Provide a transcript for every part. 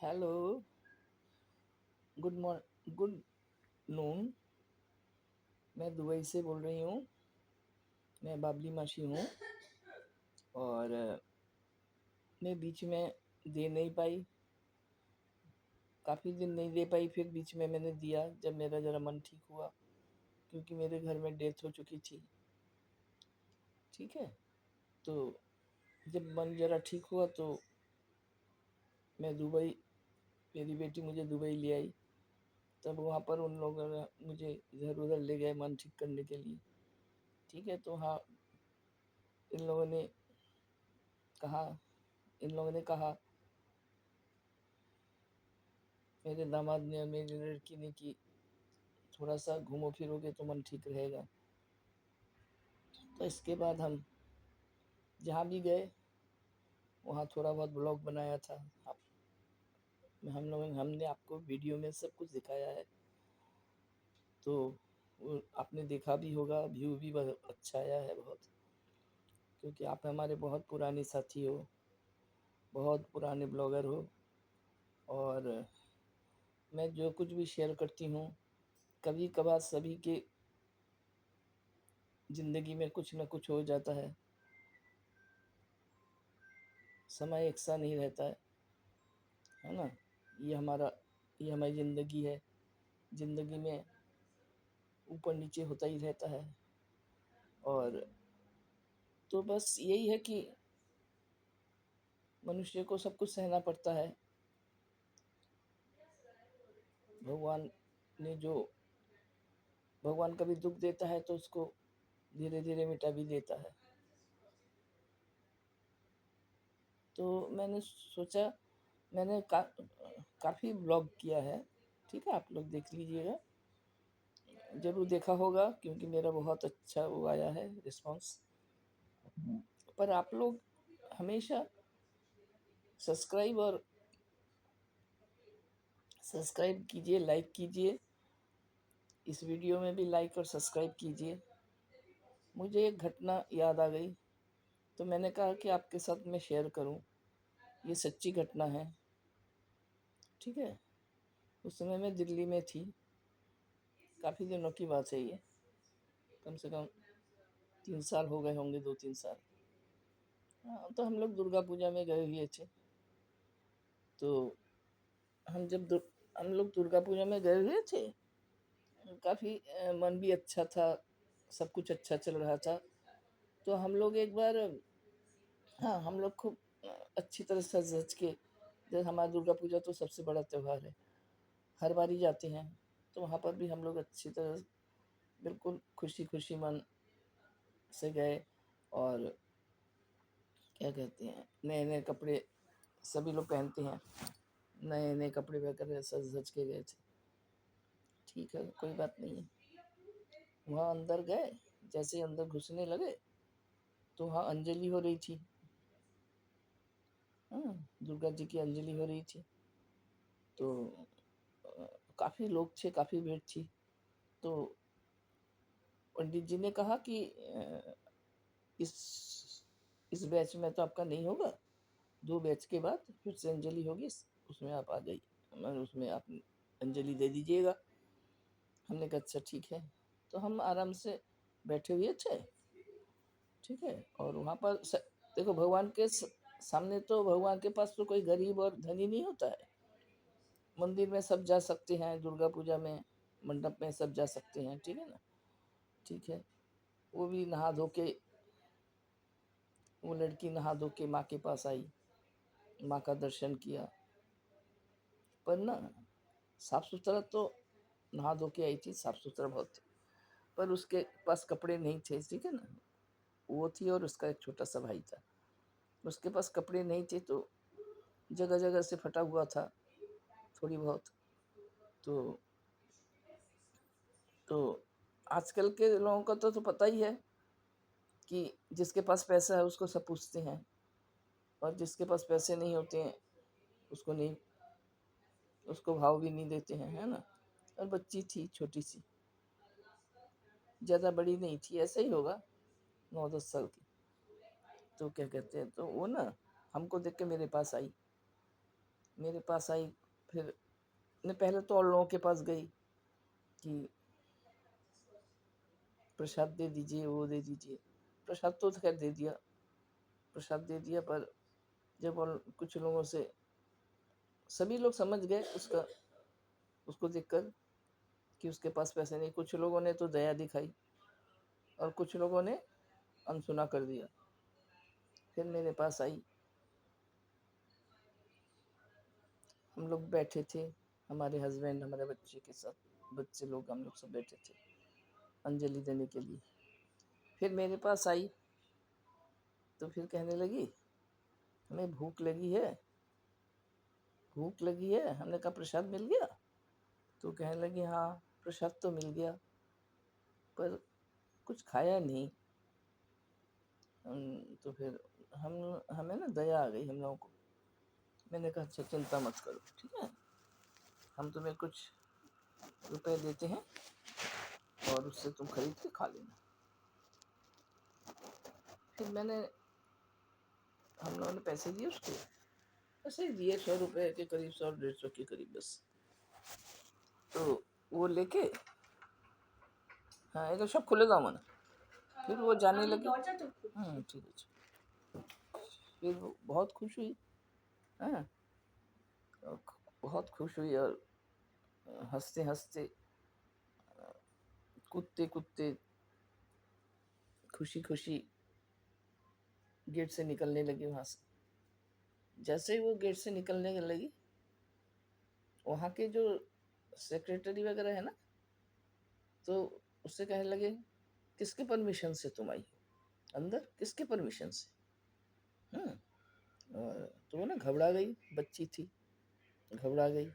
Hello, good noon. मैं Dubai से बोल रही हूँ। मैं बाबली माशी हूँ और मैं बीच में दे नहीं पाई, काफ़ी दिन नहीं दे पाई, फिर बीच में मैंने दिया जब मेरा ज़रा मन ठीक हुआ, क्योंकि मेरे घर में डेथ हो चुकी थी। ठीक है, तो जब मन ज़रा ठीक हुआ तो मैं दुबई, मेरी बेटी मुझे दुबई ले आई। तब वहाँ पर उन लोगों ने मुझे इधर उधर ले गए मन ठीक करने के लिए। ठीक है, तो हाँ, इन लोगों ने कहा इन लोगों ने कहा मेरे दामाद ने और मेरी लड़की ने कि थोड़ा सा घूमो फिरोगे तो मन ठीक रहेगा। तो इसके बाद हम जहाँ भी गए वहाँ थोड़ा बहुत ब्लॉग बनाया था। हमने आपको वीडियो में सब कुछ दिखाया है, तो आपने देखा भी होगा। व्यू भी बहुत अच्छा आया है बहुत, क्योंकि आप हमारे बहुत पुराने साथी हो, बहुत पुराने ब्लॉगर हो। और मैं जो कुछ भी शेयर करती हूँ, कभी कभार सभी के ज़िंदगी में कुछ न कुछ हो जाता है। समय एक सा नहीं रहता है ना। ये हमारी ज़िंदगी है। ज़िंदगी में ऊपर नीचे होता ही रहता है। और तो बस यही है कि मनुष्य को सब कुछ सहना पड़ता है। भगवान ने जो भगवान कभी दुख देता है तो उसको धीरे धीरे मिटा भी देता है। तो मैंने सोचा, मैंने काफ़ी ब्लॉग किया है। ठीक है, आप लोग देख लीजिएगा, ज़रूर देखा होगा, क्योंकि मेरा बहुत अच्छा वो आया है रिस्पांस। पर आप लोग हमेशा सब्सक्राइब कीजिए, लाइक कीजिए। इस वीडियो में भी लाइक और सब्सक्राइब कीजिए। मुझे एक घटना याद आ गई, तो मैंने कहा कि आपके साथ मैं शेयर करूं। ये सच्ची घटना है। ठीक है, उस समय मैं दिल्ली में थी, काफ़ी दिनों की बात है ये, कम से कम 3 साल हो गए होंगे, 2-3 साल। हाँ, तो हम लोग दुर्गा पूजा में गए हुए थे। तो हम लोग दुर्गा पूजा में गए हुए थे, काफ़ी मन भी अच्छा था, सब कुछ अच्छा चल रहा था। तो हम लोग एक बार, हाँ, हम लोग खूब अच्छी तरह सज धज के, जैसे हमारा दुर्गा पूजा तो सबसे बड़ा त्यौहार है, हर बार ही जाते हैं। तो वहाँ पर भी हम लोग अच्छी तरह बिल्कुल खुशी खुशी मन से गए। और क्या कहते हैं, नए नए कपड़े सभी लोग पहनते हैं, नए नए कपड़े वगैरह सज धज के गए थे। ठीक है, कोई बात नहीं है। वहाँ अंदर गए, जैसे ही अंदर घुसने लगे तो वहाँ अंजलि हो रही थी। हाँ, दुर्गा जी की अंजलि हो रही थी। तो काफ़ी लोग थे, काफ़ी भीड़ थी। तो पंडित जी ने कहा कि इस इस बैच में तो आपका नहीं होगा, 2 बैच के बाद फिर से अंजलि होगी, उसमें आप आ जाइए, उसमें आप अंजलि दे दीजिएगा। हमने कहा अच्छा ठीक है। तो हम आराम से बैठे हुए थे। ठीक है, और वहाँ पर देखो, भगवान के सामने तो, भगवान के पास तो कोई गरीब और धनी नहीं होता है। मंदिर में सब जा सकते हैं, दुर्गा पूजा में मंडप में सब जा सकते हैं। ठीक है ना। ठीक है, वो भी नहा धो के, वो लड़की नहा धो के माँ के पास आई, माँ का दर्शन किया। पर ना, साफ सुथरा तो नहा धो के आई थी, साफ सुथरा बहुत थी, पर उसके पास कपड़े नहीं थे। ठीक है ना, वो थी और उसका एक छोटा सा भाई था, उसके पास कपड़े नहीं थे, तो जगह जगह से फटा हुआ था थोड़ी बहुत। तो तो आजकल के लोगों का तो पता ही है कि जिसके पास पैसा है उसको सब पूछते हैं, और जिसके पास पैसे नहीं होते हैं उसको नहीं, उसको भाव भी नहीं देते हैं, है ना। और बच्ची थी छोटी सी, ज़्यादा बड़ी नहीं थी, ऐसे ही होगा 9-10 साल की। तो क्या कहते हैं, तो वो ना हमको देख के मेरे पास आई, میرے پاس آئی، پھر میں پہلے تو اور لوگوں کے پاس گئی کہ پرساد دے دیجیے، وہ دے دیجیے. پرساد تو خیر دے دیا، پرساد دے دیا، پر جب کچھ لوگوں سے سبھی لوگ سمجھ گئے اس کو دیکھ کر کہ اس کے پاس پیسے نہیں. کچھ لوگوں نے تو دیا دکھائی اور کچھ لوگوں نے انسنا کر دیا. پھر میرے پاس آئی، ہم لوگ بیٹھے تھے، ہمارے ہسبینڈ ہمارے بچے کے ساتھ، بچے لوگ ہم لوگ سب بیٹھے تھے انجلی دینے کے لیے. پھر میرے پاس آئی تو پھر کہنے لگی ہمیں بھوک لگی ہے، بھوک لگی ہے. ہم نے کہا پرساد مل گیا؟ تو کہنے لگی ہاں پرساد تو مل گیا پر کچھ کھایا نہیں. تو پھر ہمیں نا دیا آ گئی ہم لوگوں کو. میں نے کہا اچھا چنتا مت کرو، ٹھیک ہے، ہم تمہیں کچھ روپے دیتے ہیں اور اس سے تم خرید کے کھا لینا. پھر ہم لوگوں نے پیسے دیے اس کو، ایسے ہی دیے 100 روپے کے قریب، 100-150 کے قریب بس. تو وہ لے کے ہاں ایک سب کھلے گا من. پھر وہ جانے لگی. ٹھیک ہے. پھر وہ بہت خوش ہوئی، ہاں بہت خوش ہوئی اور ہنستے ہنستے کودتے کودتے خوشی خوشی گیٹ سے نکلنے لگی وہاں سے. جیسے ہی وہ گیٹ سے نکلنے لگی، وہاں کے جو سیکریٹری وغیرہ ہے نا، تو اس سے کہنے لگے کس کے پرمیشن سے تم آئی ہو اندر، کس کے پرمیشن سے؟ تو وہ نا گھبرا گئی، بچی تھی گھبرا گئی.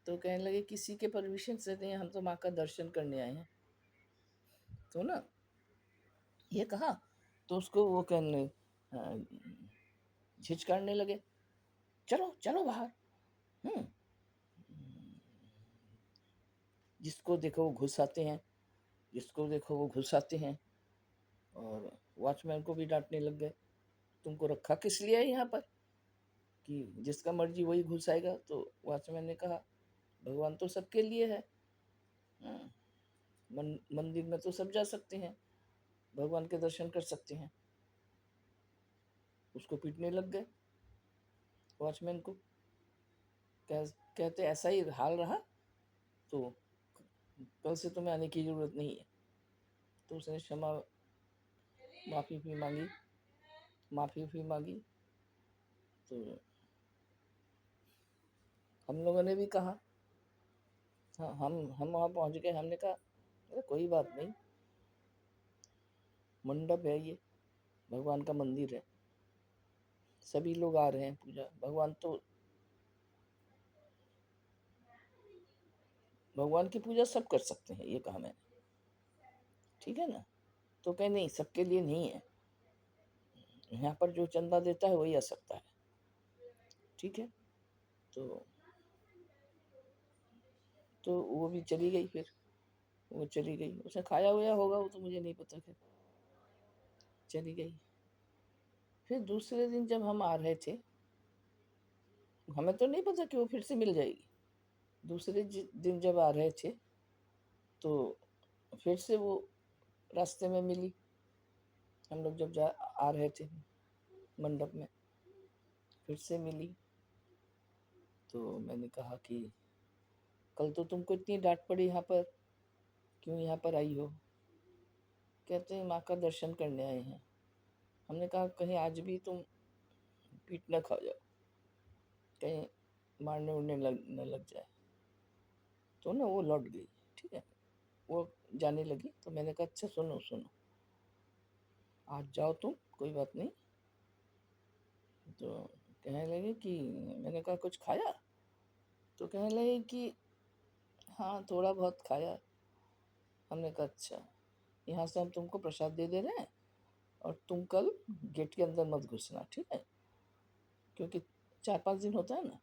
تو کہنے لگے کسی کے پرمیشن سے نہیں، ہم تو ماں کا درشن کرنے آئے ہیں. تو نا یہ کہا تو اس کو وہ کہنے جھچکاڑنے لگے چلو چلو باہر. جس کو دیکھو وہ گھس آتے ہیں، جس کو دیکھو وہ گھس آتے ہیں. اور واچ مین کو بھی ڈانٹنے لگ گئے تم کو رکھا کس لیے ہے یہاں پر کہ جس کا مرضی وہی گھس آئے گا. تو واچ مین نے کہا بھگوان تو سب کے لیے ہے، مندر میں تو سب جا سکتے ہیں، بھگوان کے درشن کر سکتے ہیں. اس کو پیٹنے لگ گئے واچ مین کو. کہتے ایسا ہی حال رہا تو کل سے تمہیں آنے کی ضرورت نہیں ہے. تو اس نے معافی مانگی. تو ہم لوگوں نے بھی کہا، ہم وہاں پہنچ گئے. ہم نے کہا کوئی بات نہیں، منڈپ ہے، یہ بھگوان کا مندر ہے، سبھی لوگ آ رہے ہیں پوجا. بھگوان کی پوجا سب کر سکتے ہیں، یہ کہا میں نے، ٹھیک ہے نا. تو کہ نہیں سب کے لیے نہیں ہے، یہاں پر جو چندہ دیتا ہے وہی آ سکتا ہے، ٹھیک ہے. تو وہ بھی چلی گئی. پھر وہ چلی گئی، اسے کھایا ہوا ہوگا وہ تو مجھے نہیں پتا، پھر چلی گئی. پھر دوسرے دن جب ہم آ رہے تھے، ہمیں تو نہیں پتا کہ وہ پھر سے مل جائے گی. دوسرے دن جب آ رہے تھے تو پھر سے وہ راستے میں ملی. ہم لوگ جب آ رہے تھے منڈپ میں پھر سے ملی. تو میں نے کہا کہ کل تو تم کو اتنی ڈانٹ پڑی یہاں پر، کیوں یہاں پر آئی ہو؟ کہتے ہیں ماں کا درشن کرنے آئے ہیں. ہم نے کہا کہیں آج بھی تم پیٹ نہ کھا جاؤ، کہیں مارنے اڑنے نہ لگ جائے. تو نا وہ لوٹ گئی، ٹھیک ہے، وہ جانے لگی. تو میں نے کہا اچھا سنو آج جاؤ تم، کوئی بات نہیں. تو کہنے لگے کہ میں نے کہا کچھ کھایا؟ تو کہنے لگے کہ ہاں تھوڑا بہت کھایا. ہم نے کہا اچھا، یہاں سے ہم تم کو پرساد دے رہے ہیں اور تم کل گیٹ کے اندر مت گھسنا، ٹھیک ہے، کیونکہ 4-5 دن ہوتا ہے نا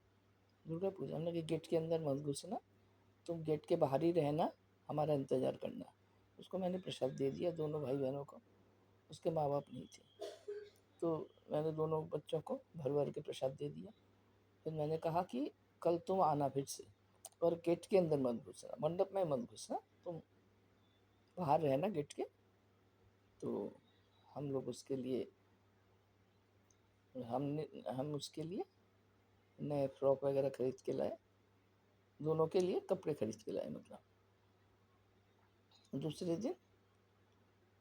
درگا پوجا. ہم نے کہ گیٹ کے اندر مت گھسنا، تم گیٹ کے باہر ہی رہنا، ہمارا انتظار کرنا. اس کو میں نے پرساد دے دیا دونوں بھائی بہنوں کو. اس کے ماں باپ نہیں تھے تو میں نے دونوں بچوں کو بھر بھر کے پرساد دے دیا. फिर मैंने कहा कि कल तुम आना फिर से, और गेट के अंदर मत घुसना, मंडप में मत घुसना, तुम बाहर रहना गेट के। तो हम लोग उसके लिए हम उसके लिए नए फ्रॉक वगैरह खरीद के लाए, दोनों के लिए कपड़े खरीद के लाए। मतलब दूसरे दिन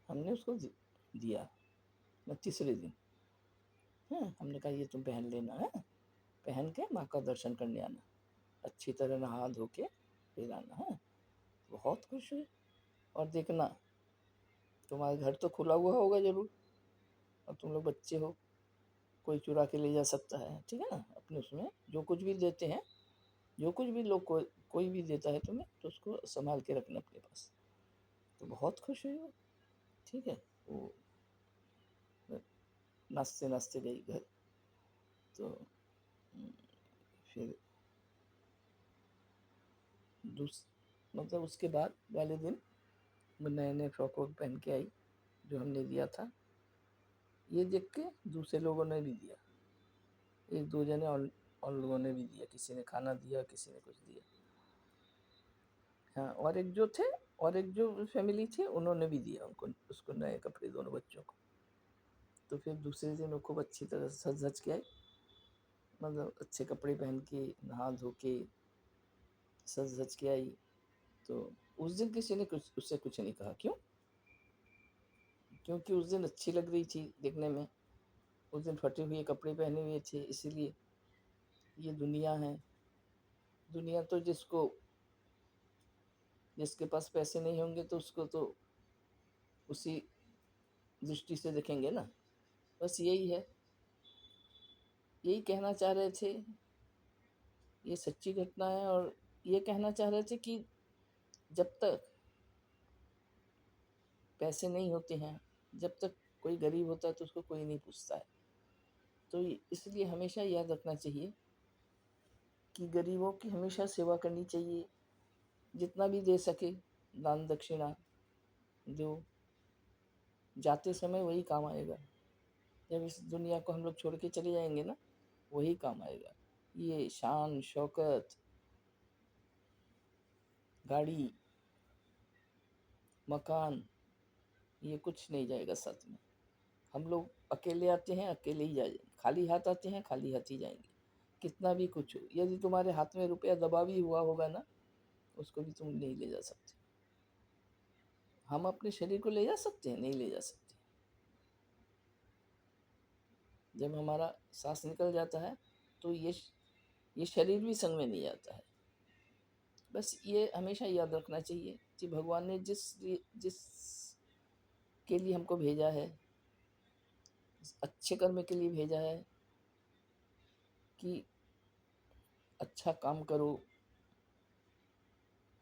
हमने उसको दिया, तीसरे दिन हमने कहा ये तुम पहन लेना है, पहन के माँ का दर्शन करने आना, अच्छी तरह नहा धो के फिर आना है। बहुत खुश हुई। और देखना, तुम्हारा घर तो खुला हुआ होगा जरूर, और तुम लोग बच्चे हो, कोई चुरा के ले जा सकता है, ठीक है ना। अपने उसमें जो कुछ भी देते हैं, जो कुछ भी लोग कोई भी देता है तुम्हें, तो उसको संभाल के रखना अपने पास। तो बहुत खुश हुई वो, ठीक है। वो नाचते नाचते गई घर। तो फिर मतलब उसके बाद वाले दिन वो नए नए फ्रॉक वॉक पहन के आई, जो हमने दिया था। ये देख के दूसरे लोगों ने भी दिया, एक दो जने और लोगों ने भी दिया, किसी ने खाना दिया, किसी ने कुछ दिया। हाँ, और एक जो फैमिली थी उन्होंने भी दिया उनको, उसको नए कपड़े, दोनों बच्चों को। तो फिर दूसरे दिन वो खूब अच्छी तरह सज धज के आई, मतलब अच्छे कपड़े पहन के, नहा धो के सज धज के आई। तो उस दिन किसी ने कुछ उससे कुछ नहीं कहा। क्यों? क्योंकि उस दिन अच्छी लग रही थी देखने में, उस दिन फटे हुए कपड़े पहने हुए थे, इसीलिए। ये दुनिया है, दुनिया तो जिसके पास पैसे नहीं होंगे तो उसको तो उसी दृष्टि से देखेंगे ना। बस यही है, यही कहना चाह रहे थे। ये सच्ची घटना है, और ये कहना चाह रहे थे कि जब तक पैसे नहीं होते हैं, जब तक कोई गरीब होता है तो उसको कोई नहीं पूछता है। तो इसलिए हमेशा याद रखना चाहिए कि गरीबों की हमेशा सेवा करनी चाहिए, जितना भी दे सके दान दक्षिणा दो, जाते समय वही काम आएगा। जब इस दुनिया को हम लोग छोड़ के चले जाएंगे ना, वही काम आएगा। ये शान शौकत, गाड़ी, मकान, ये कुछ नहीं जाएगा साथ में। हम लोग अकेले आते हैं, अकेले ही जाएंगे, खाली हाथ आते हैं, खाली हाथ ही जाएंगे। कितना भी कुछ हो, यदि तुम्हारे हाथ में रुपया दबा भी हुआ होगा ना, उसको भी तुम नहीं ले जा सकते। हम अपने शरीर को ले जा सकते हैं? नहीं ले जा सकते। जब हमारा सांस निकल जाता है तो ये शरीर भी संग में नहीं आता है। बस ये हमेशा याद रखना चाहिए कि भगवान ने जिस के लिए हमको भेजा है, अच्छे कर्म के लिए भेजा है, कि अच्छा काम करो,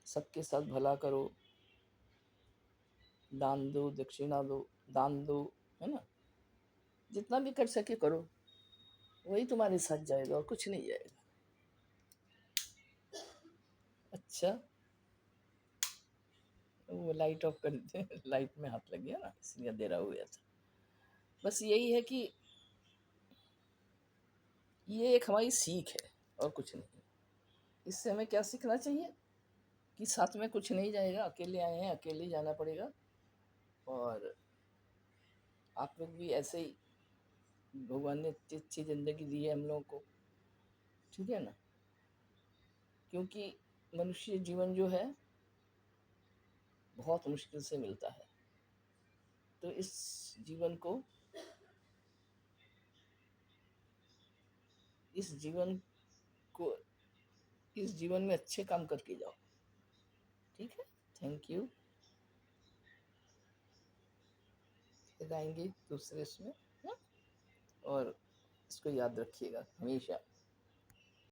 सबके साथ भला करो, दान दो, दक्षिणा दो, दान दो, है ना। जितना भी कर सके करो, वही तुम्हारे साथ जाएगा और कुछ नहीं जाएगा। अच्छा, वो लाइट ऑफ कर दे। लाइट में हाथ लग गया ना, इसलिए अंधेरा हो गया था। बस यही है कि ये एक हमारी सीख है और कुछ नहीं। इससे हमें क्या सीखना चाहिए कि साथ में कुछ नहीं जाएगा, अकेले आए हैं, अकेले जाना पड़ेगा। और आप लोग भी ऐसे ही, भगवान ने इतनी अच्छी ज़िंदगी दी है हम लोगों को, ठीक है ना। क्योंकि मनुष्य जीवन जो है बहुत मुश्किल से मिलता है। तो जीवन को इस जीवन को इस जीवन में अच्छे काम करके जाओ, ठीक है। Thank you. फिर आएंगे दूसरे इसमें, हाँ? और इसको याद रखिएगा हमेशा।